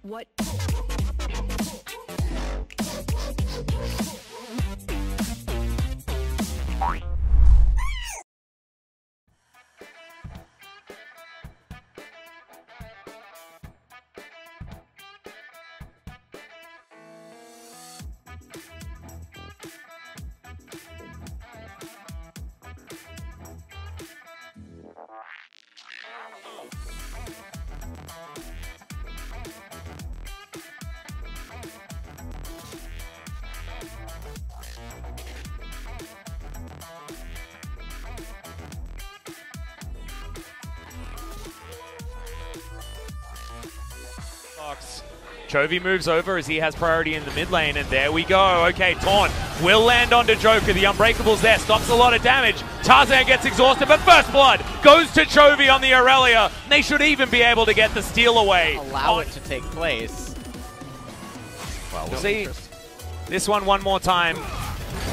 What? Chovy moves over as he has priority in the mid lane, and there we go. Okay, Taunt will land onto Joker. The Unbreakable's there, stops a lot of damage. Tarzan gets exhausted, but First Blood goes to Chovy on the Aurelia. They should even be able to get the steal away. Allow it to take place. Well, we'll see this one more time.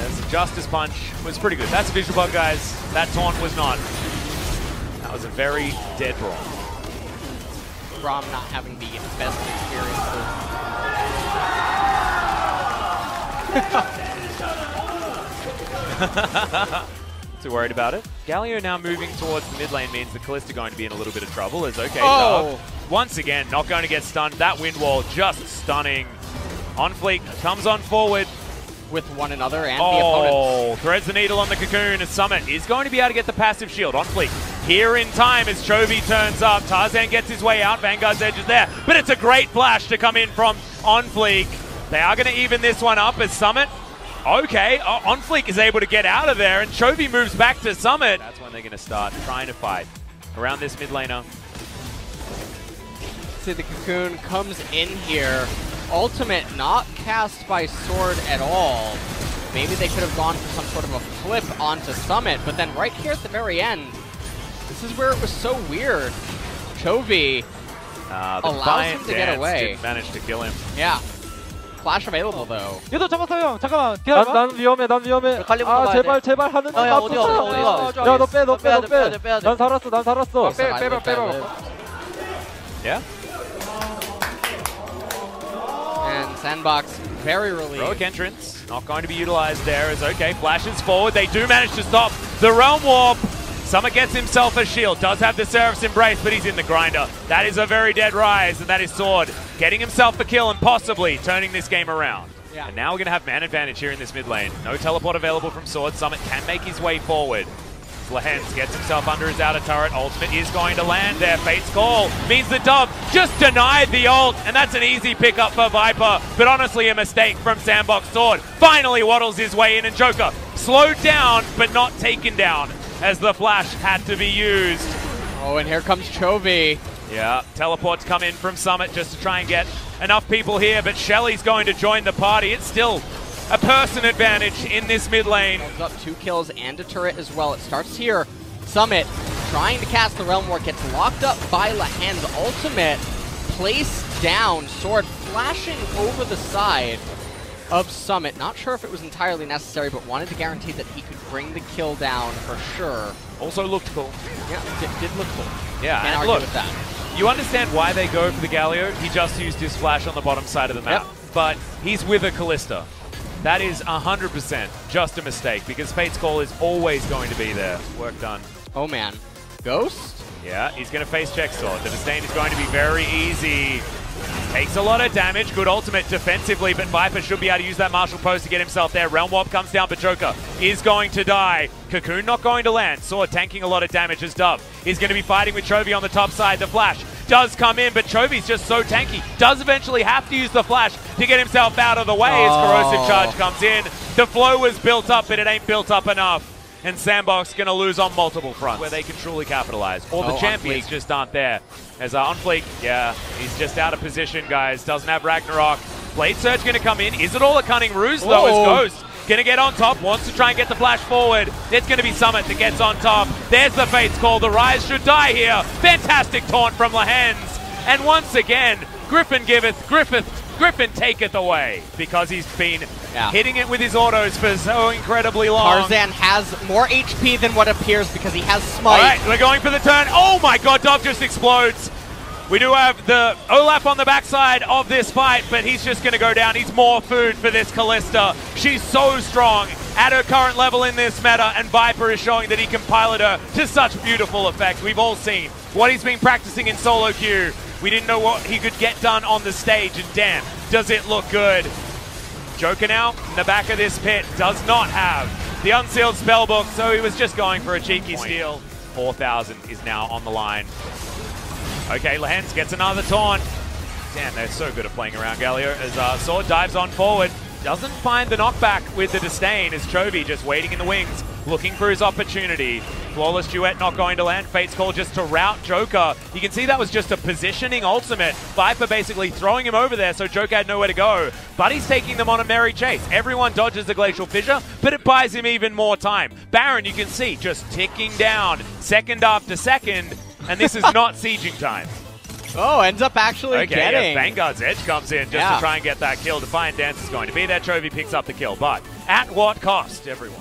As the Justice Punch was pretty good. That's a visual bug, guys. That Taunt was not. That was a very dead brawl. Rom not having the best experience. Too worried about it. Galio now moving towards the mid lane means the Kalista going to be in a little bit of trouble. As okay, Doug, once again, not going to get stunned. That wind wall just stunning. On Fleek comes on forward. With one another and the opponent. Threads the needle on the Cocoon as Summit is going to be able to get the passive shield on Fleek. Here in time as Chovy turns up. Tarzan gets his way out. Vanguard's edge is there. But it's a great flash to come in from On Fleek. They are going to even this one up as Summit. Okay, On Fleek is able to get out of there and Chovy moves back to Summit. That's when they're going to start trying to fight around this mid laner. See, the Cocoon comes in here. Ultimate not cast by Sword at all. Maybe they could have gone for some sort of a flip onto Summit, but then right here at the very end, this is where it was so weird. Chovy allows him to get away. Didn't manage to kill him. Yeah. Flash available though. 얘도 잡았어요 형. 잠깐만. 난 위험해. 아 제발 하는 거. 야 너 빼. 난 살았어. 빼. Yeah. And Sandbox very relieved. Heroic entrance, not going to be utilized there as okay, flashes forward. They do manage to stop the Realm Warp. Summit gets himself a shield, does have the Seraph's Embrace, but he's in the grinder. That is a very dead rise, and that is Sword getting himself a kill and possibly turning this game around. Yeah. And now we're going to have man advantage here in this mid lane. No teleport available from Sword. Summit can make his way forward. Lehens gets himself under his outer turret. Ultimate is going to land there. Fate's Call means the dub just denied the ult, and that's an easy pickup for Viper, but honestly a mistake from Sandbox. Sword finally waddles his way in, and Joker slowed down but not taken down as the flash had to be used. Oh, and here comes Chovy. Yeah, teleports come in from Summit just to try and get enough people here, but Shelly's going to join the party. It's still a person advantage in this mid lane. Up 2 kills and a turret as well. It starts here. Summit trying to cast the Realm War, gets locked up by Lehen's ultimate. Placed down. Sword flashing over the side of Summit. Not sure if it was entirely necessary, but wanted to guarantee that he could bring the kill down for sure. Also looked cool. Yeah, did look cool. Yeah, Can't and argue look, with that. You understand why they go for the Galio. He just used his flash on the bottom side of the map. Yep. But he's with a Kalista. That is 100% just a mistake because Fate's Call is always going to be there. Work done. Oh man. Ghost? Yeah, he's going to face check Sword. The disdain is going to be very easy. Takes a lot of damage. Good ultimate defensively, but Viper should be able to use that Martial Post to get himself there. Realm Warp comes down, but Joker is going to die. Cocoon not going to land. Sword tanking a lot of damage as Dove is going to be fighting with Chovy on the top side. The flash does come in, but Chovy's just so tanky. Does eventually have to use the flash to get himself out of the way as Corrosive Charge comes in. The flow was built up, but it ain't built up enough. And Sandbox going to lose on multiple fronts where they can truly capitalize. Or the champions just aren't there. As On Fleek, yeah, he's just out of position, guys. Doesn't have Ragnarok. Blade Surge going to come in. Is it all a cunning ruse, though, as Ghost going to get on top, wants to try and get the flash forward. It's going to be Summit that gets on top. There's the Fate's Call. The Rise should die here. Fantastic taunt from Lehens. And once again, Griffin taketh away because he's been hitting it with his autos for so incredibly long. Tarzan has more HP than what appears because he has Smite. All right, we're going for the turn. Oh my god, Dove just explodes. We do have the Olaf on the backside of this fight, but he's just going to go down. He's more food for this Kalista. She's so strong at her current level in this meta, and Viper is showing that he can pilot her to such beautiful effect. We've all seen what he's been practicing in solo queue. We didn't know what he could get done on the stage, and damn, does it look good. Joker now in the back of this pit does not have the unsealed spellbook, so he was just going for a cheeky steal. 4,000 is now on the line. Okay, Lehens gets another taunt. Damn, they're so good at playing around Galio as Sword dives on forward. Doesn't find the knockback with the disdain as Chovy just waiting in the wings, looking for his opportunity. Flawless duet not going to land. Fate's Call just to rout Joker. You can see that was just a positioning ultimate. Viper basically throwing him over there so Joker had nowhere to go. But he's taking them on a merry chase. Everyone dodges the Glacial Fissure, but it buys him even more time. Baron, you can see, just ticking down second after second, and this is not sieging time. Oh, ends up actually getting. Yeah, Vanguard's Edge comes in just to try and get that kill. Defiant Dance is going to be there. Chovy picks up the kill, but at what cost, everyone?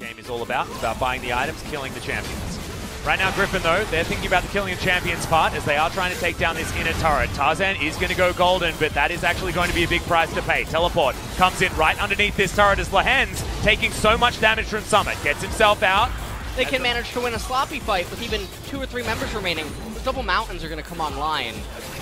Game is all about. It's about buying the items, killing the champions. Right now, Griffin, though, they're thinking about the killing the champions part as they are trying to take down this inner turret. Tarzan is going to go golden, but that is actually going to be a big price to pay. Teleport comes in right underneath this turret as Lehens taking so much damage from Summit. Gets himself out. They can manage to win a sloppy fight with even 2 or 3 members remaining. Those double mountains are going to come online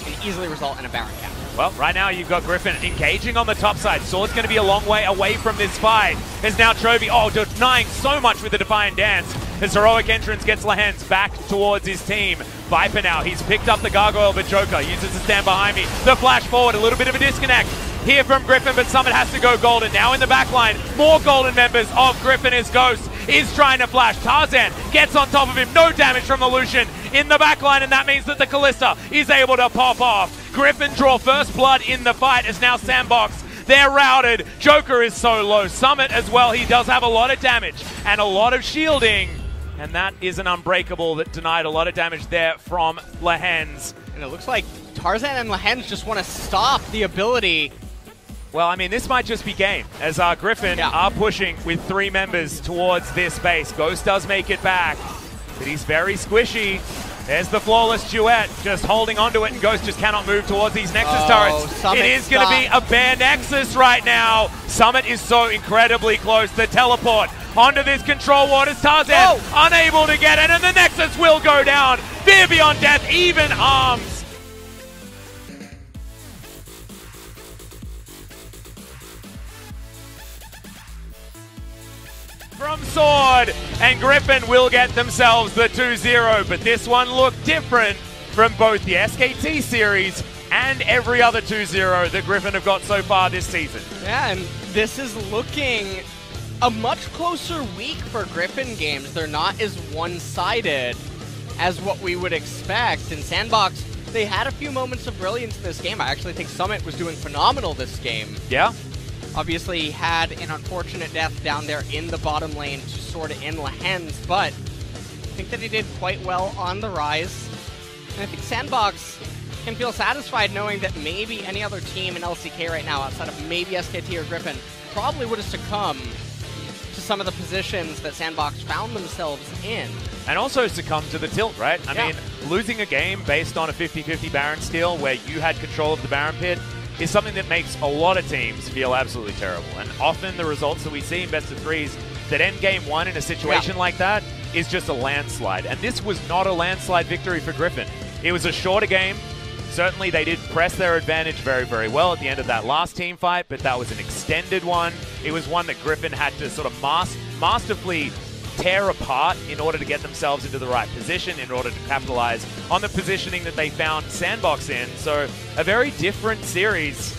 and easily result in a Baron cap. Well, right now you've got Griffin engaging on the top side. Sword's going to be a long way away from this fight. There's now Chovy, denying so much with the Defiant Dance. His heroic entrance gets Lehens back towards his team. Viper now, he's picked up the Gargoyle, but Joker uses to stand behind me. The flash forward, a little bit of a disconnect here from Griffin, but Summit has to go golden. Now in the back line, more golden members of Griffin is Ghost. Is trying to flash. Tarzan gets on top of him. No damage from the Lucian in the back line, and that means that the Kalista is able to pop off. Griffin draw first blood in the fight as now Sandbox. They're routed. Joker is so low. Summit as well. He does have a lot of damage and a lot of shielding. And that is an Unbreakable that denied a lot of damage there from Lehens. And it looks like Tarzan and Lehens just want to stop the ability. Well, I mean, this might just be game, as Griffin are pushing with 3 members towards this base. Ghost does make it back, but he's very squishy. There's the Flawless Duet, just holding onto it, and Ghost just cannot move towards these Nexus turrets. It is going to be a bare Nexus right now. Summit is so incredibly close. The teleport onto this control waters. Tarzan unable to get it, and the Nexus will go down. Fear beyond death, even arms. From Sword, and Griffin will get themselves the 2-0, but this one looked different from both the SKT series and every other 2-0 that Griffin have got so far this season. Yeah, and this is looking a much closer week for Griffin games. They're not as one-sided as what we would expect. In Sandbox, they had a few moments of brilliance in this game. I actually think Summit was doing phenomenal this game. Yeah. Obviously, had an unfortunate death down there in the bottom lane to sort it in Lehens, but I think that he did quite well on the rise. And I think Sandbox can feel satisfied knowing that maybe any other team in LCK right now, outside of maybe SKT or Griffin, probably would have succumbed to some of the positions that Sandbox found themselves in. And also succumbed to the tilt, right? I mean, losing a game based on a 50-50 Baron steal where you had control of the Baron pit is something that makes a lot of teams feel absolutely terrible. And often the results that we see in best of threes that end game 1 in a situation like that is just a landslide. And this was not a landslide victory for Griffin. It was a shorter game. Certainly they did press their advantage very, very well at the end of that last team fight, but that was an extended one. It was one that Griffin had to sort of masterfully tear apart in order to get themselves into the right position, in order to capitalize on the positioning that they found Sandbox in. So a very different series.